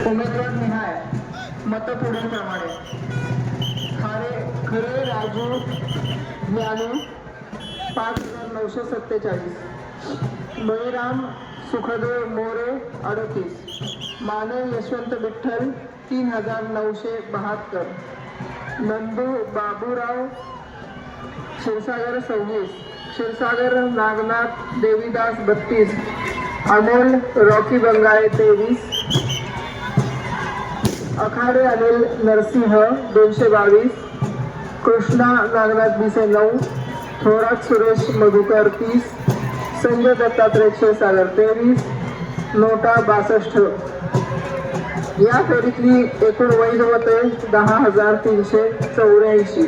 उमेदवार निहाय मत पुढीलप्रमाणे खरे राजू ज्ञानू 5947, बळीराम सुखदेव मोरे 38, माने यशवंत विठ्ठल 3972, नंदू बाबूराव क्षीरसागर 26, क्षीरसागर नागनाथ देवीदास 32, अमोल रॉकी बंगाळे 23, अखाडे अनिल नरसिंह 222, कृष्णा नागनाथ बिसे 9, थोरात सुरेश मधुकर 30, संजय दत्तात्रय क्षीरसागर 23, नोटा 62. या फेरीतली एकूण वैध मते 10,384.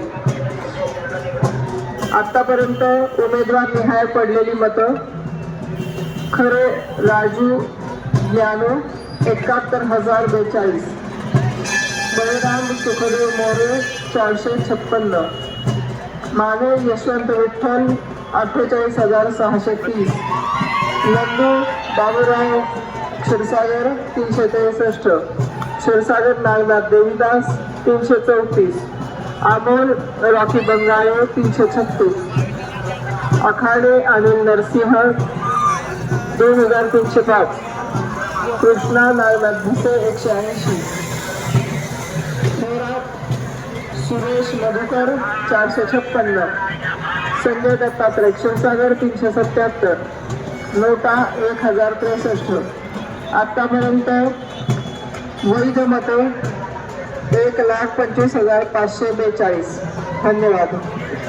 आतापर्यंत उमेदवार निहाय पडलेली मतं: खरे राजू ज्ञानू 71,042, बळीराम सुखदेव मोरे 456, माने यशवंत विठ्ठल 48,630, नंदू बाबूराव क्षीरसागर 363, क्षीरसागर नागनाथ देवीदास 334, अमोल रॉकी बंगाळे 336, अखाडे अनिल नरसिंह 2305, कृष्णा नागनाथ भिसे 180, थोरात सुरेश मधुकर 456, संजय दत्तात्रय क्षीरसागर 377, नोटा 1063. आतापर्यंत वैध मते 1,25,542. धन्यवाद.